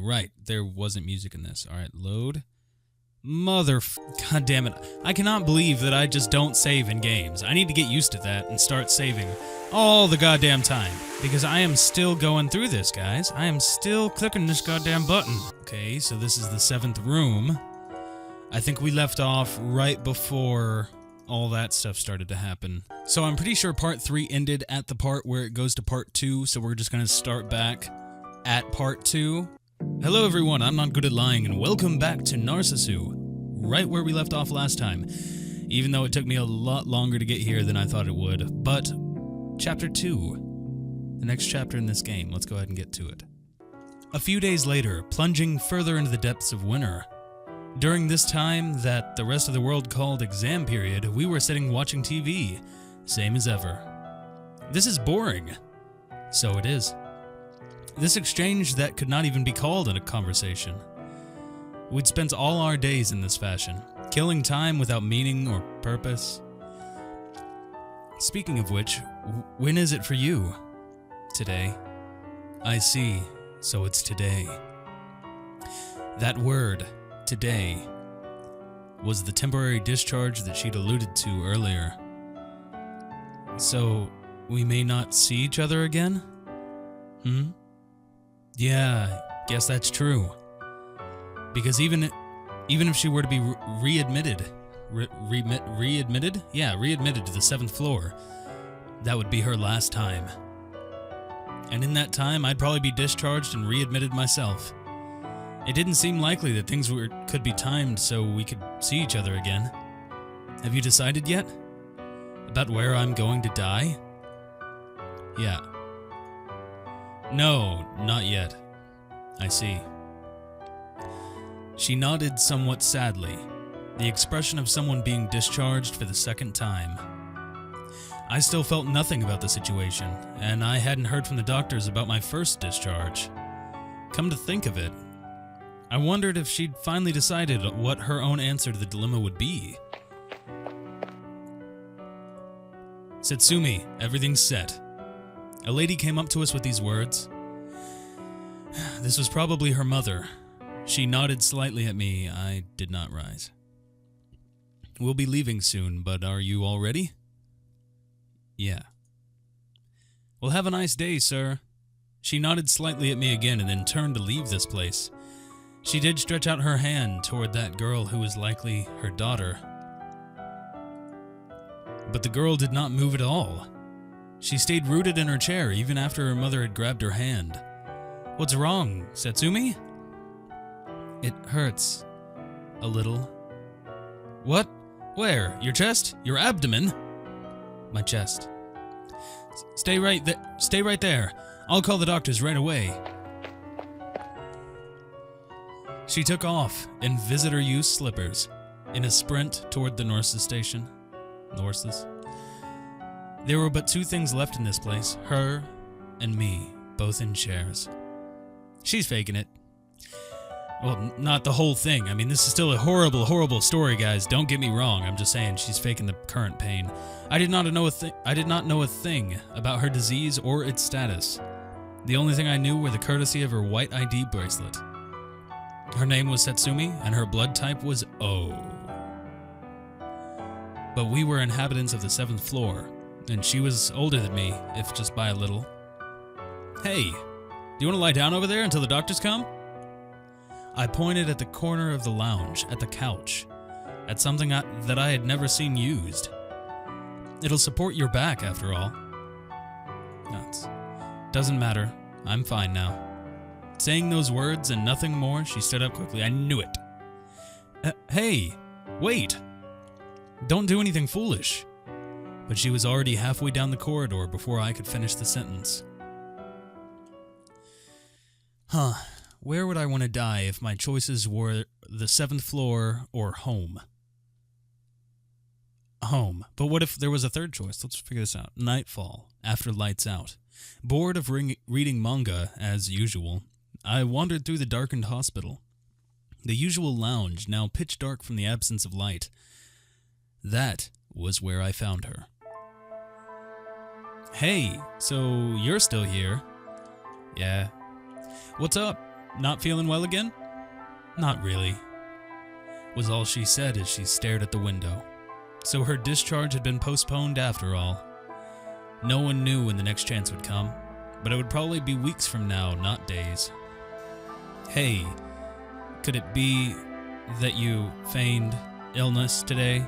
Right. There wasn't music in this. Alright, load. God damn it. I cannot believe that I just don't save in games. I need to get used to that and start saving all the goddamn time. Because I am still going through this, guys. I am still clicking this goddamn button. Okay, so this is the 7th room. I think we left off right before all that stuff started to happen. So I'm pretty sure part 3 ended at the part where it goes to part 2, so we're just gonna start back at part 2. Hello everyone, I'm not good at lying, and welcome back to Narcissu, right where we left off last time, even though it took me a lot longer to get here than I thought it would. But, Chapter 2, the next chapter in this game, let's go ahead and get to it. A few days later, plunging further into the depths of winter, during this time that the rest of the world called exam period, we were sitting watching TV, same as ever. This is boring. So it is. This exchange that could not even be called a conversation. We'd spent all our days in this fashion, killing time without meaning or purpose. Speaking of which, when is it for you? Today. I see, so it's today. That word, today, was the temporary discharge that she'd alluded to earlier. So, we may not see each other again? Yeah, guess that's true. Because even if she were to be readmitted to the 7th floor, that would be her last time. And in that time, I'd probably be discharged and readmitted myself. It didn't seem likely that things could be timed so we could see each other again. Have you decided yet? About where I'm going to die? Yeah. No, not yet. I see. She nodded somewhat sadly, the expression of someone being discharged for the 2nd time. I still felt nothing about the situation, and I hadn't heard from the doctors about my first discharge. Come to think of it, I wondered if she'd finally decided what her own answer to the dilemma would be. Satsumi, everything's set. A lady came up to us with these words. This was probably her mother. She nodded slightly at me. I did not rise. We'll be leaving soon, but are you all ready? Yeah. Well, have a nice day, sir. She nodded slightly at me again and then turned to leave this place. She did stretch out her hand toward that girl who was likely her daughter. But the girl did not move at all. She stayed rooted in her chair even after her mother had grabbed her hand. What's wrong, Satsumi? It hurts. A little. What? Where? Your chest? Your abdomen? My chest. Stay right there. I'll call the doctors right away. She took off in visitor-use slippers in a sprint toward the Narcissu station. Narcissus. There were but 2 things left in this place, her and me, both in chairs. She's faking it. Well, not the whole thing. I mean, this is still a horrible, horrible story, guys. Don't get me wrong. I'm just saying she's faking the current pain. I did not know a thing about her disease or its status. The only thing I knew were the courtesy of her white ID bracelet. Her name was Satsumi, and her blood type was O. But we were inhabitants of the 7th floor, and she was older than me, if just by a little. Hey, do you want to lie down over there until the doctors come? I pointed at the corner of the lounge, at the couch, at something that I had never seen used. It'll support your back, after all. Nuts. Doesn't matter. I'm fine now. Saying those words and nothing more, she stood up quickly. I knew it. Hey, wait. Don't do anything foolish. But she was already halfway down the corridor before I could finish the sentence. Where would I want to die if my choices were the 7th floor or home? Home. But what if there was a third choice? Let's figure this out. Nightfall, after lights out. Bored of reading manga, as usual, I wandered through the darkened hospital. The usual lounge, now pitch dark from the absence of light. That was where I found her. Hey, so you're still here? Yeah. What's up? Not feeling well again? Not really, was all she said as she stared at the window. So her discharge had been postponed after all. No one knew when the next chance would come, but it would probably be weeks from now, not days. Hey, could it be that you feigned illness today?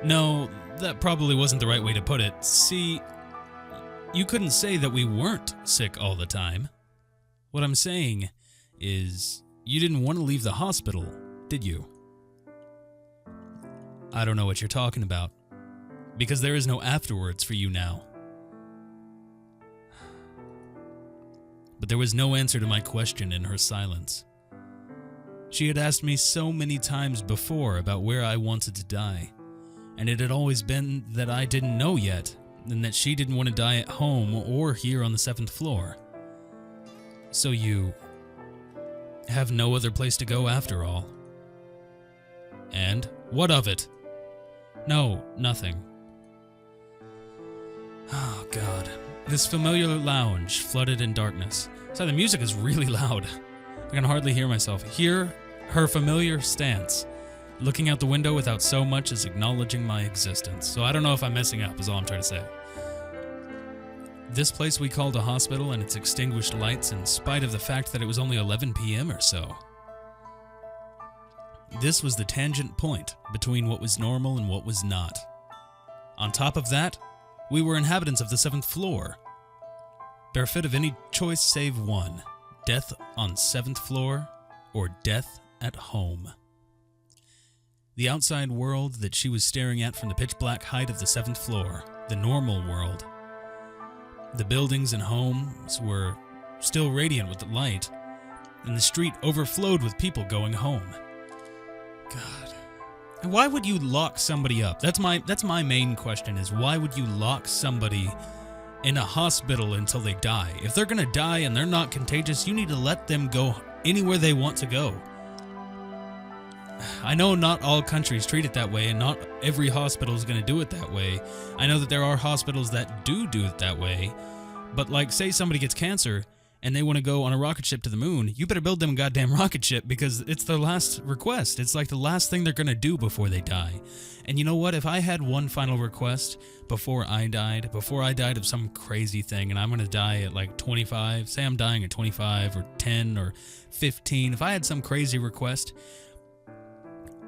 No, that probably wasn't the right way to put it. See, you couldn't say that we weren't sick all the time. What I'm saying is, you didn't want to leave the hospital, did you? I don't know what you're talking about, because there is no afterwards for you now. But there was no answer to my question in her silence. She had asked me so many times before about where I wanted to die, and it had always been that I didn't know yet, and that she didn't want to die at home or here on the 7th floor. So you have no other place to go after all. And what of it? No, nothing. Oh God. This familiar lounge flooded in darkness. So the music is really loud. I can hardly hear myself. Hear her familiar stance, looking out the window without so much as acknowledging my existence. So I don't know if I'm messing up, is all I'm trying to say. This place we called a hospital and its extinguished lights, in spite of the fact that it was only 11 p.m. or so. This was the tangent point between what was normal and what was not. On top of that, we were inhabitants of the 7th floor, bereft of any choice save one: death on 7th floor or death at home. The outside world that she was staring at from the pitch-black height of the 7th floor, the normal world. The buildings and homes were still radiant with the light, and the street overflowed with people going home. God. And why would you lock somebody up? That's my main question, is why would you lock somebody in a hospital until they die? If they're gonna die and they're not contagious, you need to let them go anywhere they want to go. I know not all countries treat it that way, and not every hospital is going to do it that way. I know that there are hospitals that do it that way, but like, say somebody gets cancer and they want to go on a rocket ship to the moon, you better build them a goddamn rocket ship, because it's their last request. It's like the last thing they're going to do before they die. And you know what? If I had one final request before I died of some crazy thing, and I'm going to die at like 25, say I'm dying at 25 or 10 or 15, if I had some crazy request,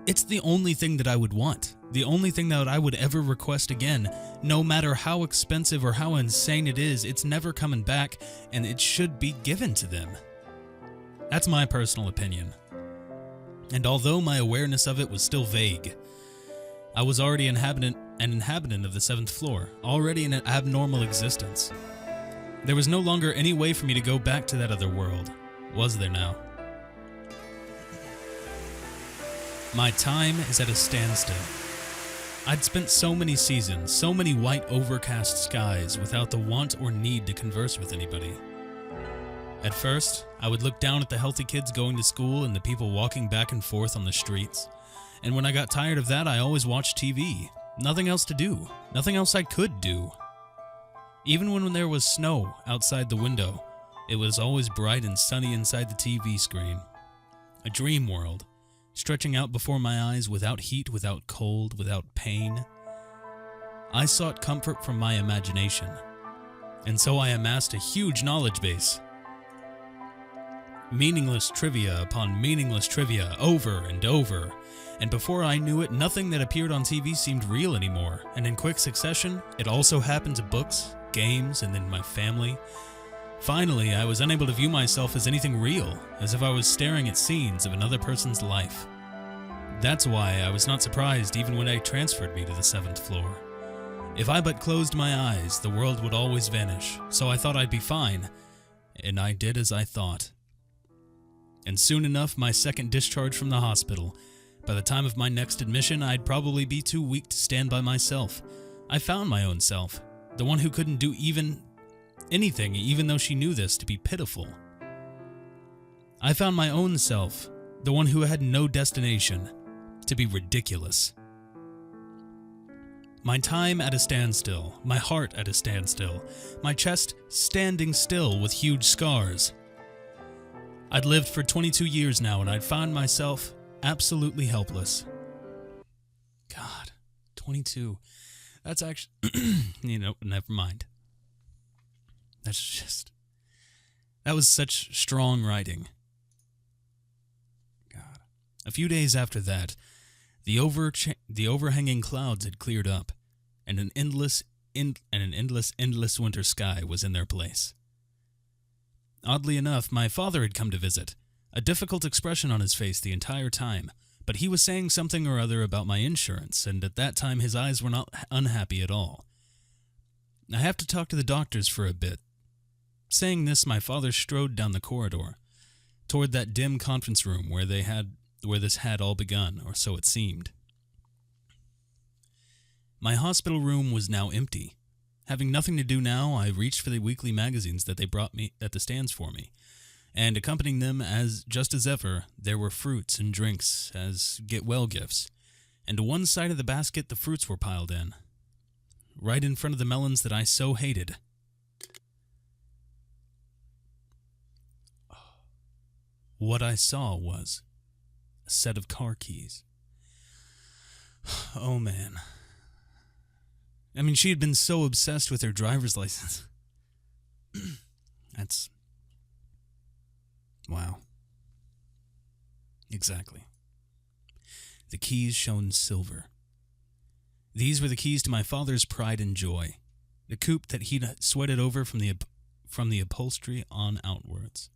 it's the only thing that I would want. The only thing that I would ever request again. No matter how expensive or how insane it is, it's never coming back, and it should be given to them. That's my personal opinion. And although my awareness of it was still vague, I was already an inhabitant of the 7th floor, already in an abnormal existence. There was no longer any way for me to go back to that other world, was there now? My time is at a standstill. I'd spent so many seasons, so many white overcast skies without the want or need to converse with anybody. At first, I would look down at the healthy kids going to school and the people walking back and forth on the streets. And when I got tired of that, I always watched TV. Nothing else to do. Nothing else I could do. Even when there was snow outside the window, it was always bright and sunny inside the TV screen. A dream world, stretching out before my eyes without heat, without cold, without pain. I sought comfort from my imagination, and so I amassed a huge knowledge base. Meaningless trivia upon meaningless trivia, over and over, and before I knew it, nothing that appeared on TV seemed real anymore, and in quick succession, it also happened to books, games, and then my family. Finally, I was unable to view myself as anything real, as if I was staring at scenes of another person's life. That's why I was not surprised even when they transferred me to the 7th floor. If I but closed my eyes, the world would always vanish, so I thought I'd be fine, and I did as I thought. And soon enough, my second discharge from the hospital. By the time of my next admission, I'd probably be too weak to stand by myself. I found my own self, the one who couldn't do anything, even though she knew this to be pitiful. I found my own self, the one who had no destination, to be ridiculous. My time at a standstill, my heart at a standstill, my chest standing still with huge scars. I'd lived for 22 years now, and I'd found myself absolutely helpless. God, 22. That's actually... never mind. That was such strong writing. God. A few days after that, the overhanging clouds had cleared up, and an endless winter sky was in their place. Oddly enough, my father had come to visit, a difficult expression on his face the entire time, but he was saying something or other about my insurance, and at that time his eyes were not unhappy at all. I have to talk to the doctors for a bit. Saying this, my father strode down the corridor, toward that dim conference room where this had all begun, or so it seemed. My hospital room was now empty. Having nothing to do now, I reached for the weekly magazines that they brought me at the stands for me, and accompanying them just as ever, there were fruits and drinks as get-well gifts, and to one side of the basket the fruits were piled in, right in front of the melons that I so hated. What I saw was a set of car keys. Oh, man. I mean, she had been so obsessed with her driver's license. That's... Wow. Exactly. The keys shone silver. These were the keys to my father's pride and joy, the coupe that he'd sweated over from the upholstery on outwards.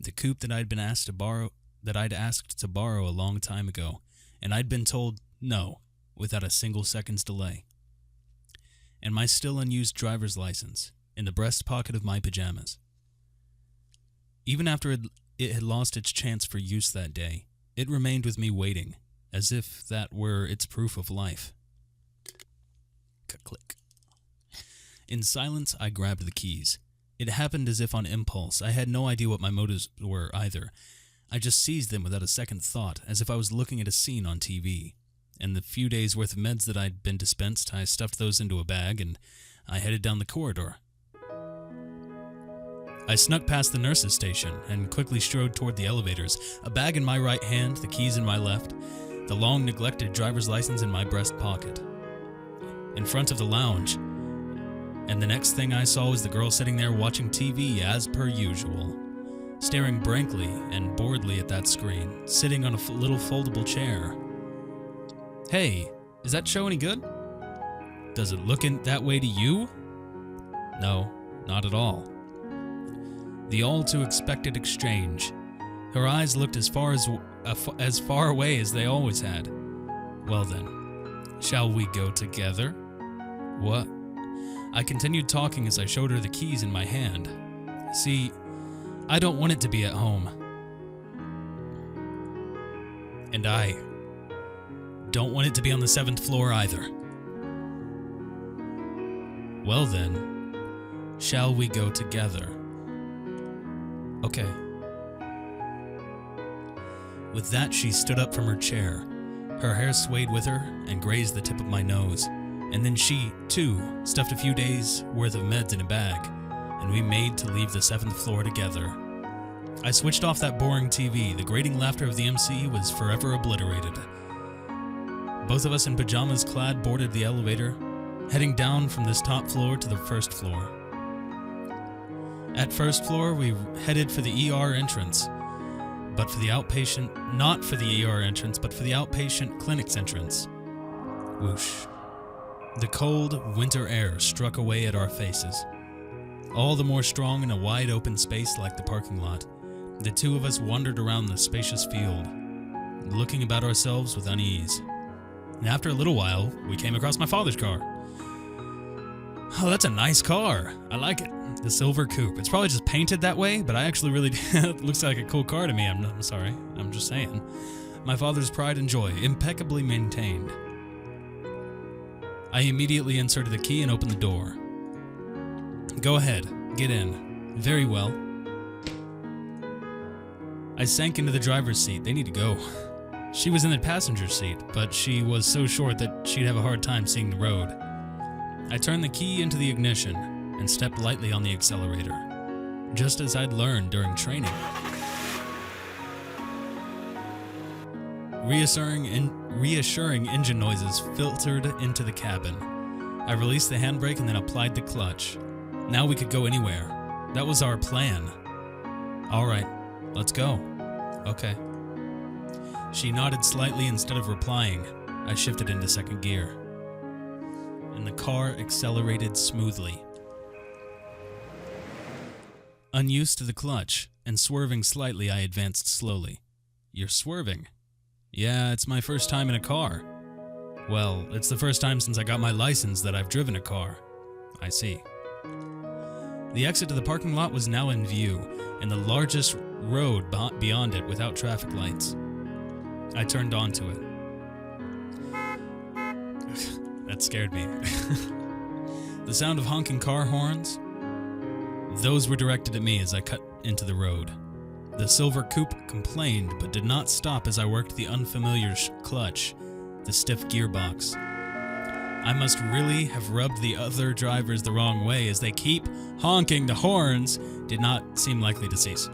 The coupe that I'd asked to borrow a long time ago, and I'd been told no without a single second's delay. And my still unused driver's license in the breast pocket of my pajamas. Even after it had lost its chance for use that day, it remained with me waiting, as if that were its proof of life. Click. In silence, I grabbed the keys. It happened as if on impulse. I had no idea what my motives were either. I just seized them without a second thought, as if I was looking at a scene on TV. And the few days' worth of meds that I'd been dispensed, I stuffed those into a bag, and I headed down the corridor. I snuck past the nurse's station and quickly strode toward the elevators, a bag in my right hand, the keys in my left, the long-neglected driver's license in my breast pocket. In front of the lounge, and the next thing I saw was the girl sitting there watching TV as per usual, staring blankly and boredly at that screen, sitting on a little foldable chair. Hey, is that show any good? Does it look that way to you? No, not at all. The all-too-expected exchange. Her eyes looked as far away as they always had. Well then, shall we go together? What? I continued talking as I showed her the keys in my hand. See, I don't want it to be at home. And I don't want it to be on the 7th floor either. Well then, shall we go together? Okay. With that, she stood up from her chair. Her hair swayed with her and grazed the tip of my nose. And then she, too, stuffed a few days' worth of meds in a bag, and we made to leave the 7th floor together. I switched off that boring TV. The grating laughter of the MC was forever obliterated. Both of us in pajamas clad boarded the elevator, heading down from this top floor to the 1st floor. At 1st floor, we headed for the ER entrance, not for the outpatient clinic's entrance. Whoosh. The cold, winter air struck away at our faces, all the more strong in a wide open space like the parking lot. The two of us wandered around the spacious field, looking about ourselves with unease. And after a little while, we came across my father's car. Oh, that's a nice car. I like it. The silver coupe. It's probably just painted that way, but I actually really it looks like a cool car to me. I'm sorry. I'm just saying. My father's pride and joy, impeccably maintained. I immediately inserted the key and opened the door. Go ahead. Get in. Very well. I sank into the driver's seat. They need to go. She was in the passenger seat, but she was so short that she'd have a hard time seeing the road. I turned the key into the ignition and stepped lightly on the accelerator. just as I'd learned during training. Reassuring engine noises filtered into the cabin. I released the handbrake and then applied the clutch. Now we could go anywhere. That was our plan. All right, let's go. Okay. She nodded slightly instead of replying. I shifted into second gear, and the car accelerated smoothly. Unused to the clutch and swerving slightly, I advanced slowly. You're swerving? Yeah, it's my first time in a car. Well, it's the first time since I got my license that I've driven a car. I see. The exit to the parking lot was now in view, and the largest road beyond it without traffic lights. I turned onto it. That scared me. The sound of honking car horns, those were directed at me as I cut into the road. The silver coupe complained, but did not stop as I worked the unfamiliar clutch, the stiff gearbox. I must really have rubbed the other drivers the wrong way, as they keep honking the horns did not seem likely to cease.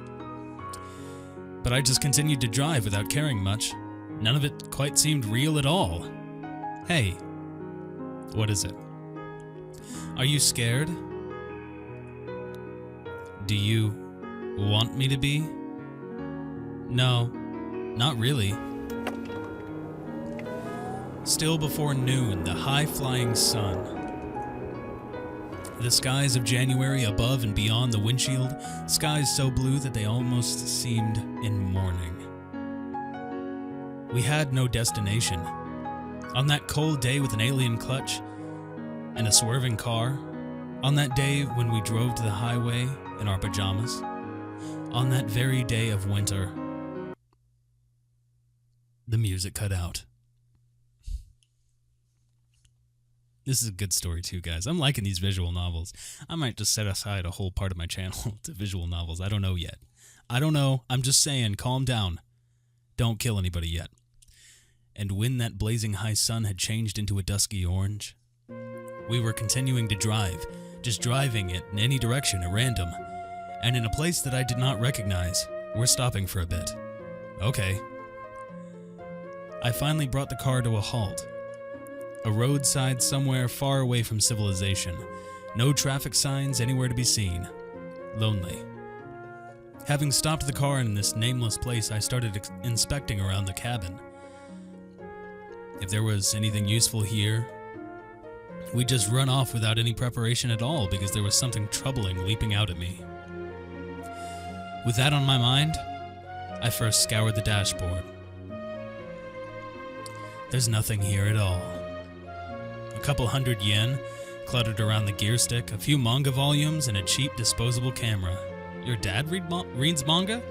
But I just continued to drive without caring much. None of it quite seemed real at all. Hey, what is it? Are you scared? Do you want me to be? No, not really. Still before noon, the high-flying sun. The skies of January above and beyond the windshield, skies so blue that they almost seemed in mourning. We had no destination. On that cold day with an alien clutch and a swerving car, on that day when we drove to the highway in our pajamas, on that very day of winter, the music cut out. This is a good story too, guys. I'm liking these visual novels. I might just set aside a whole part of my channel to visual novels. I don't know yet. I don't know. I'm just saying, calm down. Don't kill anybody yet. And when that blazing high sun had changed into a dusky orange, we were continuing to drive, just driving it in any direction at random. And in a place that I did not recognize, we're stopping for a bit. Okay. I finally brought the car to a halt. A roadside somewhere far away from civilization. No traffic signs anywhere to be seen. Lonely. Having stopped the car in this nameless place, I started inspecting around the cabin. If there was anything useful here, we'd just run off without any preparation at all because there was something troubling leaping out at me. With that on my mind, I first scoured the dashboard. There's nothing here at all. A couple hundred yen cluttered around the gear stick, a few manga volumes, and a cheap disposable camera. Your dad reads manga?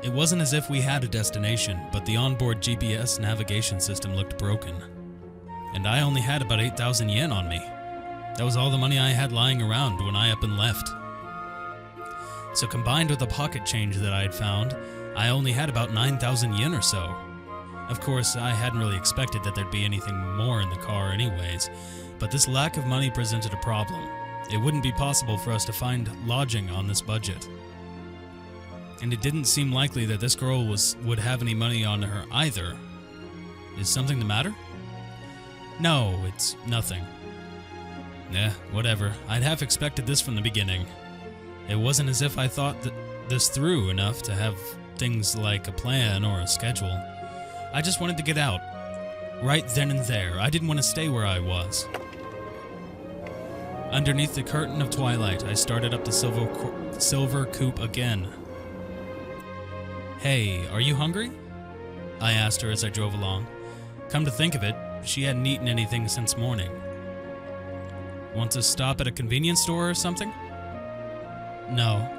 It wasn't as if we had a destination, but the onboard GPS navigation system looked broken. And I only had about 8,000 yen on me. That was all the money I had lying around when I up and left. So combined with the pocket change that I had found, I only had about 9,000 yen or so. Of course, I hadn't really expected that there'd be anything more in the car anyways, but this lack of money presented a problem. It wouldn't be possible for us to find lodging on this budget. And it didn't seem likely that this girl would have any money on her either. Is something the matter? No, it's nothing. Whatever. I'd half expected this from the beginning. It wasn't as if I thought this through enough to have things like a plan or a schedule. I just wanted to get out. Right then and there. I didn't want to stay where I was. Underneath the curtain of twilight, I started up the silver coupe again. Hey, are you hungry? I asked her as I drove along. Come to think of it, she hadn't eaten anything since morning. Want to stop at a convenience store or something? No.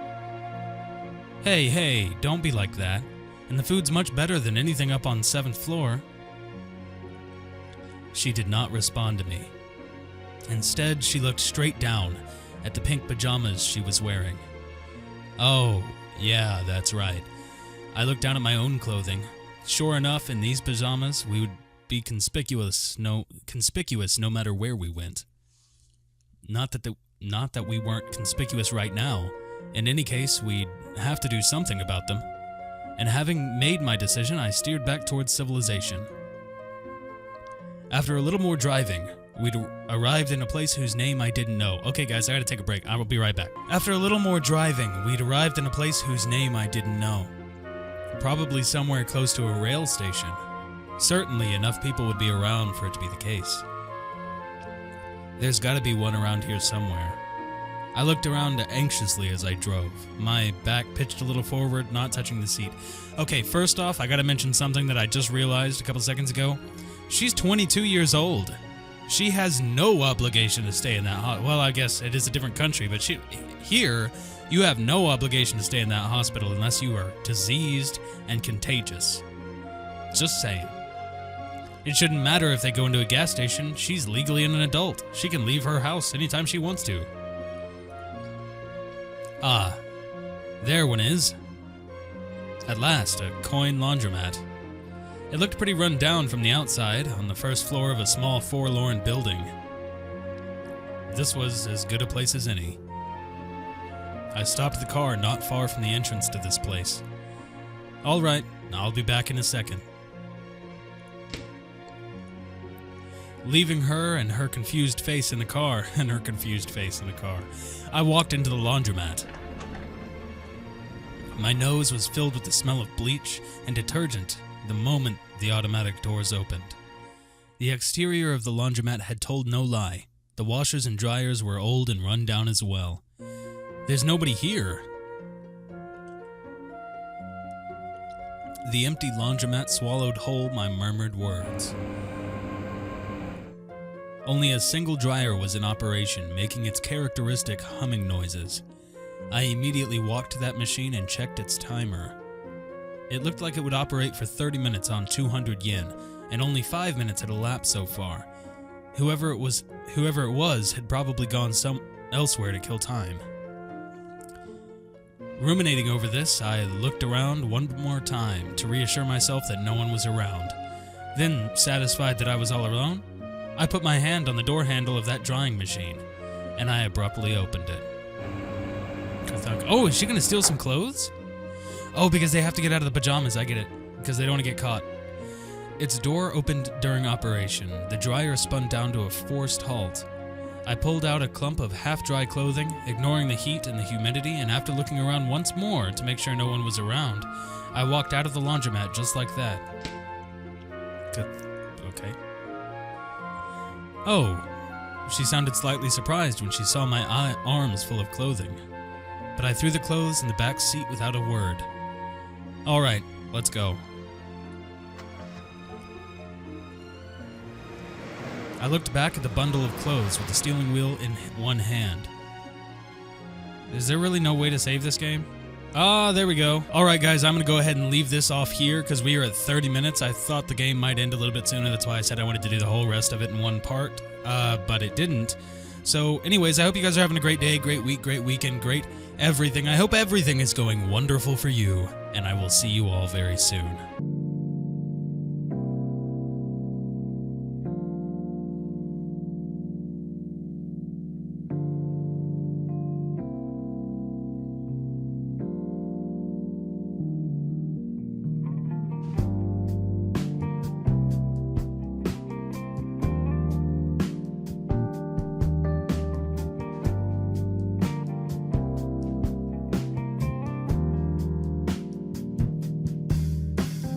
Hey, don't be like that. And the food's much better than anything up on 7th floor. She did not respond to me. Instead, she looked straight down at the pink pajamas she was wearing. Oh, yeah, that's right. I looked down at my own clothing. Sure enough, in these pajamas, we would be conspicuous no matter where we went. Not that we weren't conspicuous right now, In any case, we'd have to do something about them. And having made my decision, I steered back towards civilization. After a little more driving, we'd arrived in a place whose name I didn't know. Okay, guys, I gotta take a break. I will be right back. After a little more driving, we'd arrived in a place whose name I didn't know. Probably somewhere close to a rail station. Certainly enough people would be around for it to be the case. There's gotta be one around here somewhere. I looked around anxiously as I drove, my back pitched a little forward, not touching the seat. Okay, first off, I gotta mention something that I just realized a couple seconds ago. She's 22 years old. She has no obligation to stay in that hospital. Well, I guess it is a different country, but here, you have no obligation to stay in that hospital unless you are diseased and contagious. Just saying. It shouldn't matter if they go into a gas station. She's legally an adult. She can leave her house anytime she wants to. Ah, there one is. At last, a coin laundromat. It looked pretty run down from the outside, on the first floor of a small forlorn building. This was as good a place as any. I stopped the car not far from the entrance to this place. All right, I'll be back in a second. Leaving her and her confused face in the car, I walked into the laundromat. My nose was filled with the smell of bleach and detergent the moment the automatic doors opened. The exterior of the laundromat had told no lie. The washers and dryers were old and run down as well. There's nobody here. The empty laundromat swallowed whole my murmured words. Only a single dryer was in operation, making its characteristic humming noises. I immediately walked to that machine and checked its timer. It looked like it would operate for 30 minutes on 200 yen, and only 5 minutes had elapsed so far. Whoever it was had probably gone elsewhere to kill time. Ruminating over this, I looked around one more time to reassure myself that no one was around. Then, satisfied that I was all alone, I put my hand on the door handle of that drying machine, and I abruptly opened it. I thought, oh, is she gonna steal some clothes? Oh, because they have to get out of the pajamas, I get it, because they don't want to get caught. Its door opened during operation. The dryer spun down to a forced halt. I pulled out a clump of half-dry clothing, ignoring the heat and the humidity, and after looking around once more to make sure no one was around, I walked out of the laundromat just like that. Okay. Oh, she sounded slightly surprised when she saw my arms full of clothing. But I threw the clothes in the back seat without a word. All right, let's go. I looked back at the bundle of clothes with the steering wheel in one hand. Is there really no way to save this game? Ah, there we go. All right, guys, I'm going to go ahead and leave this off here because we are at 30 minutes. I thought the game might end a little bit sooner. That's why I said I wanted to do the whole rest of it in one part, but it didn't. So anyways, I hope you guys are having a great day, great week, great weekend, great everything. I hope everything is going wonderful for you, and I will see you all very soon.